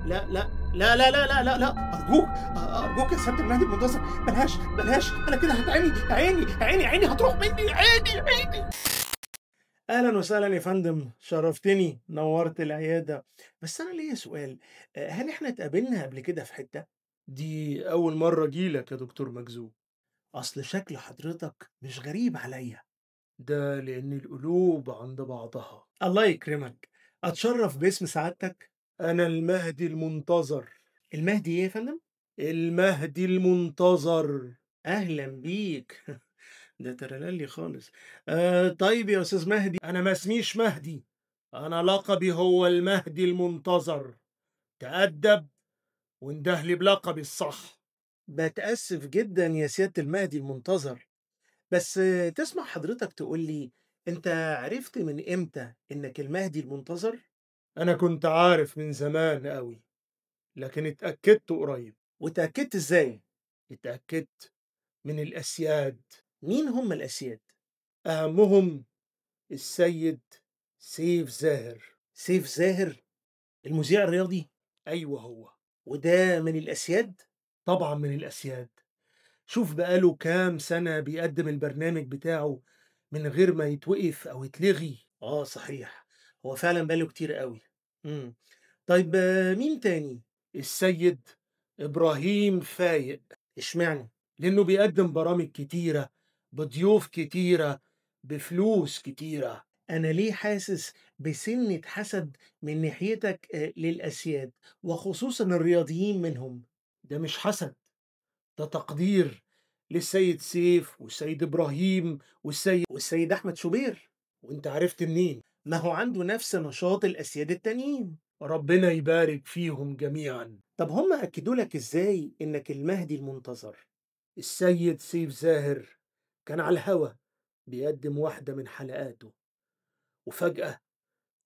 لا لا لا لا لا لا لا لا، أرجوك أرجوك يا سيادة المهدي المنتصر، بلاش بلاش، أنا كده هتعمي، عيني هتروح مني، عيني. أهلا وسهلا يا فندم، شرفتني، نورت العيادة. بس أنا ليا سؤال، هل إحنا اتقابلنا قبل كده في حتة؟ دي أول مرة أجيلك يا دكتور مجذوب. أصل شكل حضرتك مش غريب عليا. ده لأن القلوب عند بعضها. الله يكرمك، أتشرف باسم سعادتك. أنا المهدي المنتظر. المهدي إيه يا فندم؟ المهدي المنتظر. أهلا بيك. ده ترللي خالص. طيب يا أستاذ مهدي، أنا ما اسميش مهدي، أنا لقبي هو المهدي المنتظر. تأدب واندهلي بلقبي الصح. بتأسف جدا يا سيادة المهدي المنتظر، بس تسمح حضرتك تقول لي، أنت عرفت من إمتى إنك المهدي المنتظر؟ أنا كنت عارف من زمان قوي، لكن اتأكدت قريب. واتأكدت إزاي؟ اتأكدت من الأسياد. مين هم الأسياد؟ أهمهم السيد سيف زاهر. سيف زاهر؟ المذيع الرياضي؟ أيوه هو. وده من الأسياد؟ طبعا من الأسياد. شوف بقاله كام سنة بيقدم البرنامج بتاعه من غير ما يتوقف أو يتلغي. صحيح، هو فعلا بقاله كتير قوي. مم. طيب مين تاني؟ السيد إبراهيم فايق. اشمعنى؟ لأنه بيقدم برامج كتيرة، بضيوف كتيرة، بفلوس كتيرة. أنا ليه حاسس بسنة حسد من ناحيتك للأسياد، وخصوصا الرياضيين منهم؟ ده مش حسد، ده تقدير للسيد سيف والسيد إبراهيم والسيد أحمد شوبير. وانت عرفت منين؟ ما هو عنده نفس نشاط الأسياد التانيين. ربنا يبارك فيهم جميعا. طب هم أكدوا لك إزاي إنك المهدي المنتظر؟ السيد سيف زاهر كان على الهوا بيقدم واحدة من حلقاته، وفجأة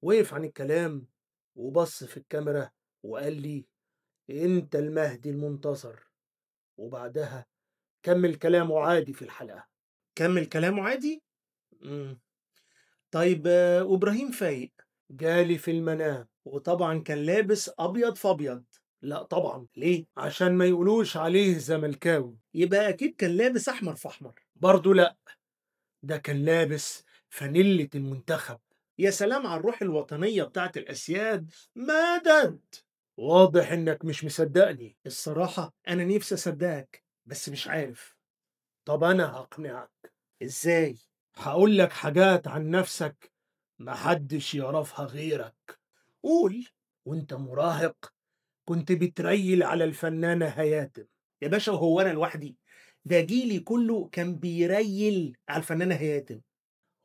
وقف عن الكلام وبص في الكاميرا وقال لي: انت المهدي المنتظر. وبعدها كمل كلامه عادي في الحلقة. كمل كلامه عادي؟ مم. طيب وإبراهيم فايق جالي في المنام، وطبعا كان لابس أبيض فأبيض. لا طبعا، ليه؟ عشان ما يقولوش عليه زملكاوي. يبقى أكيد كان لابس أحمر فأحمر. برضو لا، ده كان لابس فانيلة المنتخب. يا سلام على الروح الوطنية بتاعت الأسياد، مدد. واضح إنك مش مصدقني. الصراحة أنا نفسي أصدقك بس مش عارف. طب أنا هقنعك. إزاي؟ هقول لك حاجات عن نفسك محدش يعرفها غيرك. قول. وانت مراهق كنت بتريل على الفنانة هياتم. يا باشا وهو أنا لوحدي؟ ده جيلي كله كان بيريل على الفنانة هياتم.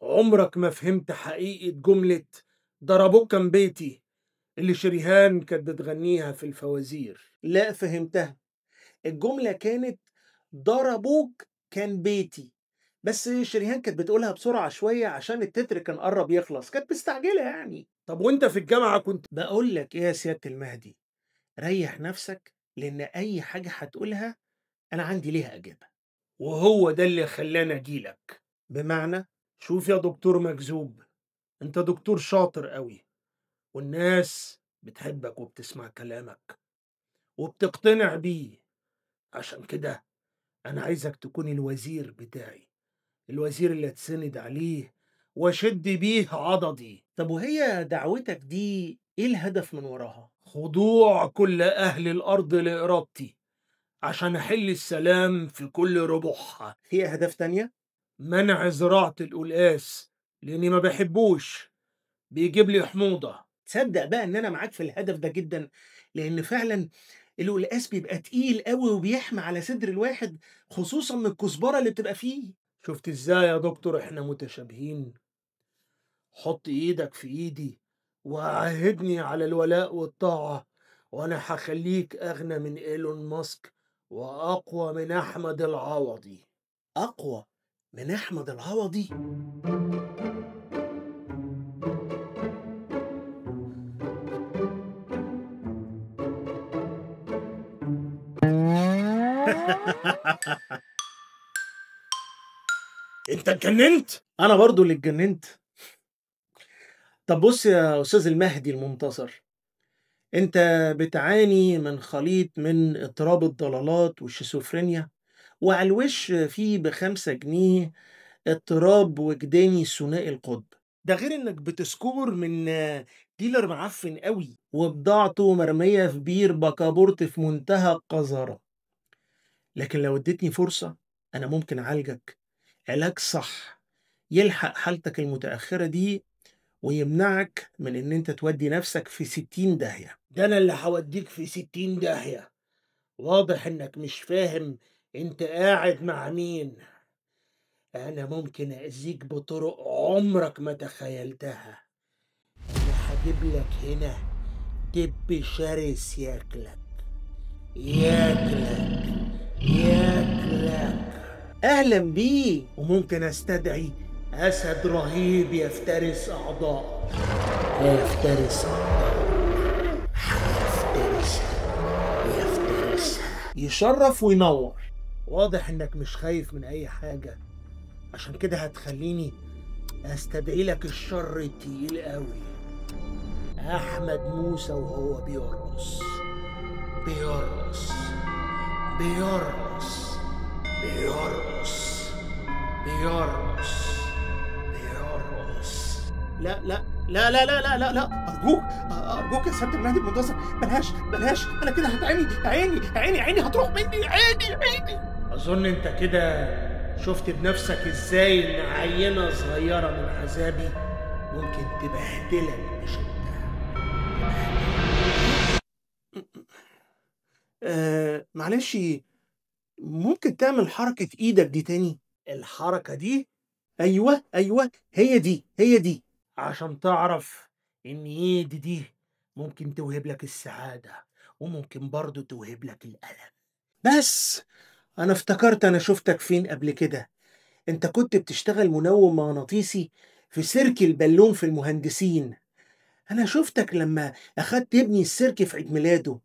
عمرك ما فهمت حقيقة جملة ضربوك كان بيتي اللي شريهان كانت بتغنيها في الفوازير؟ لا فهمتها. الجملة كانت ضربوك كان بيتي، بس شريهان كانت بتقولها بسرعة شوية عشان التتر كان قرب يخلص، كانت مستعجلة يعني. طب وانت في الجامعة كنت بقول لك ايه يا سيادة المهدي؟ ريح نفسك، لأن أي حاجة هتقولها أنا عندي ليها إجابة. وهو ده اللي خلاني أجيلك. بمعنى؟ شوف يا دكتور مجذوب، انت دكتور شاطر قوي، والناس بتحبك وبتسمع كلامك وبتقتنع بيه. عشان كده أنا عايزك تكون الوزير بتاعي، الوزير اللي اتسند عليه واشد بيه عضدي. طب وهي دعوتك دي ايه الهدف من وراها؟ خضوع كل أهل الأرض لإرادتي عشان أحل السلام في كل ربوعها. في أهداف تانية؟ منع زراعة القلقاس لأني ما بحبوش، بيجيب لي حموضة. تصدق بقى إن أنا معاك في الهدف ده جدا، لأن فعلا القلقاس بيبقى تقيل قوي وبيحمى على صدر الواحد، خصوصا من الكزبرة اللي بتبقى فيه. شفت ازاي يا دكتور احنا متشابهين؟ حط ايدك في ايدي وعهدني على الولاء والطاعة، وانا هخليك اغنى من ايلون ماسك واقوى من احمد العوضي. اقوى من احمد العوضي؟ انت اتجننت؟ انا برضو اللي اتجننت. طب بص يا استاذ المهدي المنتصر، أنت بتعاني من خليط من اضطراب الضلالات والشيزوفرينيا، وعلى الوش فيه ب5 جنيه اضطراب وجداني ثنائي القطب. ده غير إنك بتسكور من ديلر معفن قوي، وبضاعته مرمية في بير بكابورت في منتهى القذارة. لكن لو اديتني فرصة أنا ممكن أعالجك علاج صح يلحق حالتك المتأخرة دي، ويمنعك من إن أنت تودي نفسك في 60 داهية. ده أنا اللي هوديك في 60 داهية. واضح إنك مش فاهم أنت قاعد مع مين. أنا ممكن أذيك بطرق عمرك ما تخيلتها. أنا هجيب لك هنا دب شرس ياكلك ياكلك ياكلك. أهلا بيه. وممكن أستدعي أسد رهيب يفترس أعضاء. يفترس يفترس يشرف وينور. واضح إنك مش خايف من أي حاجة، عشان كده هتخليني استدعي لك الشر التقيل قوي. احمد موسى وهو بيرقص بيرقص بيرقص بيرقص بيرقص بيرقص. لا لا لا لا لا لا لا لا، ارجوك ارجوك يا سياده المهدي المنتصر، بلاش بلاش، انا كده هتعمي. عيني هتروح مني. عيني. اظن انت كده شفت بنفسك ازاي ان عينه صغيره من عذابي ممكن تبهدلك. مش معلش، ممكن تعمل حركة ايدك دي تاني؟ الحركة دي؟ ايوه هي دي عشان تعرف ان ايدي دي ممكن توهب لك السعادة، وممكن برضو توهب لك الألم. بس انا افتكرت انا شفتك فين قبل كده. انت كنت بتشتغل منوم مغناطيسي في سيرك البالون في المهندسين. انا شفتك لما اخدت ابني السيرك في عيد ميلاده.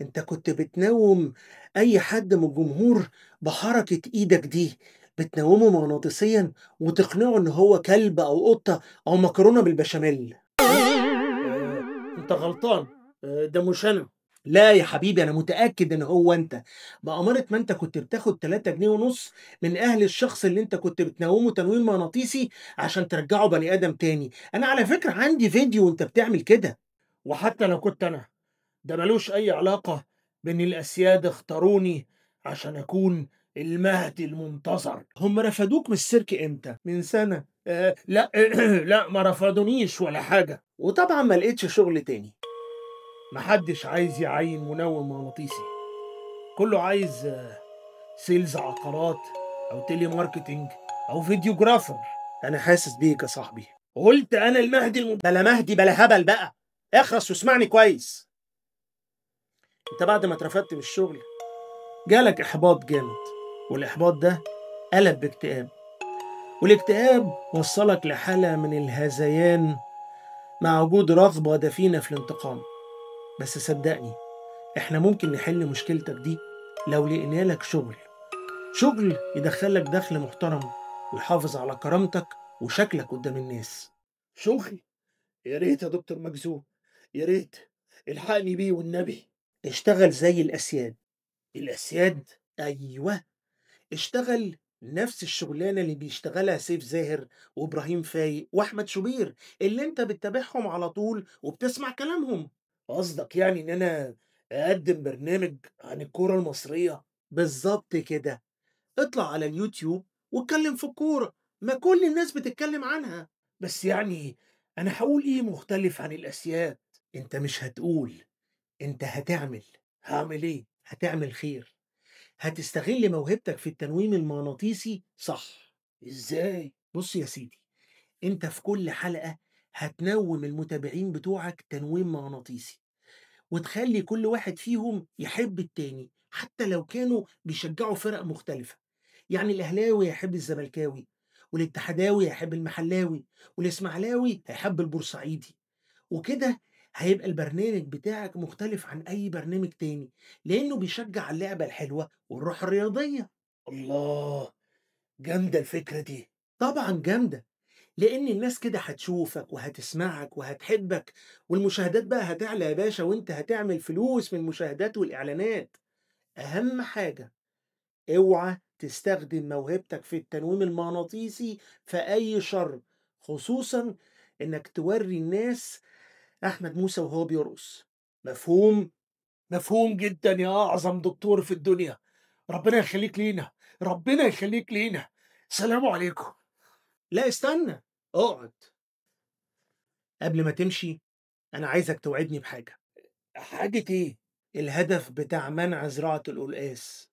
انت كنت بتنوم اي حد من الجمهور بحركة ايدك دي، بتنومه مغناطيسيا وتقنعه ان هو كلب او قطة او مكرونة بالبشاميل. انت غلطان. ده مش انا. لا يا حبيبي، انا متأكد ان هو انت. بأمارة ما انت كنت بتاخد 3 جنيه ونص من اهل الشخص اللي انت كنت بتنومه تنويم مغناطيسي عشان ترجعه بني ادم تاني. انا على فكرة عندي فيديو وانت بتعمل كده. وحتى لو كنت انا، ده ملوش اي علاقة بان الاسياد اختاروني عشان اكون المهدي المنتظر. هم رفضوك من السيرك امتى؟ من سنة. لا لا، ما رفضونيش ولا حاجة، وطبعا ما لقيتش شغل تاني. محدش عايز يعين منوم مغناطيسي، كله عايز سيلز عقارات او تيلي ماركتينج او فيديوجرافر. انا حاسس بيك يا صاحبي. قلت انا المهدي بلا مهدي بلا هبل بقى. اخرس واسمعني كويس. انت بعد ما اترفدت من الشغل جالك احباط جامد، والاحباط ده قلب باكتئاب، والاكتئاب وصلك لحالة من الهذيان مع وجود رغبة دفينة في الانتقام. بس صدقني، احنا ممكن نحل مشكلتك دي لو لقينا لك شغل يدخلك دخل محترم ويحافظ على كرامتك وشكلك قدام الناس. شغل؟ يا ريت يا دكتور مجذوب، يا ريت. الحقني بيه والنبي. اشتغل زي الأسياد. الأسياد؟ أيوه، اشتغل نفس الشغلانة اللي بيشتغلها سيف زاهر وإبراهيم فايق وأحمد شوبير، اللي أنت بتتابعهم على طول وبتسمع كلامهم. قصدك يعني إن أنا أقدم برنامج عن الكورة المصرية؟ بالظبط كده. اطلع على اليوتيوب واتكلم في الكورة، ما كل الناس بتتكلم عنها. بس يعني أنا هقول إيه مختلف عن الأسياد؟ أنت مش هتقول، أنت هتعمل. هعمل إيه؟ هتعمل خير. هتستغل موهبتك في التنويم المغناطيسي صح. إزاي؟ بص يا سيدي، أنت في كل حلقة هتنوم المتابعين بتوعك تنويم مغناطيسي، وتخلي كل واحد فيهم يحب التاني حتى لو كانوا بيشجعوا فرق مختلفة. يعني الأهلاوي هيحب الزملكاوي، والاتحداوي هيحب المحلاوي، والإسماعيلاوي هيحب البورسعيدي. وكده هيبقى البرنامج بتاعك مختلف عن أي برنامج تاني، لأنه بيشجع اللعبة الحلوة والروح الرياضية. الله، جامدة الفكرة دي. طبعا جامدة، لأن الناس كده هتشوفك وهتسمعك وهتحبك، والمشاهدات بقى هتعلى يا باشا، وأنت هتعمل فلوس من المشاهدات والإعلانات. أهم حاجة اوعى تستخدم موهبتك في التنويم المغناطيسي في أي شر، خصوصا إنك توري الناس أحمد موسى وهو بيرقص. مفهوم؟ مفهوم جدا يا أعظم دكتور في الدنيا. ربنا يخليك لينا، ربنا يخليك لينا. سلام عليكم. لا استنى، اقعد. قبل ما تمشي أنا عايزك توعدني بحاجة. حاجة إيه؟ الهدف بتاع منع زراعة القلقاس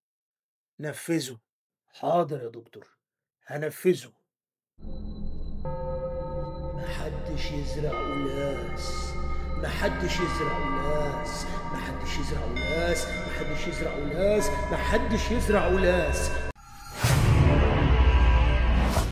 نفذه. حاضر يا دكتور، هنفذه. محدش يزرع قلاس، محدش يزرع قلاس، محدش يزرع قلاس، محدش يزرع قلاس، محدش يزرع قلاس.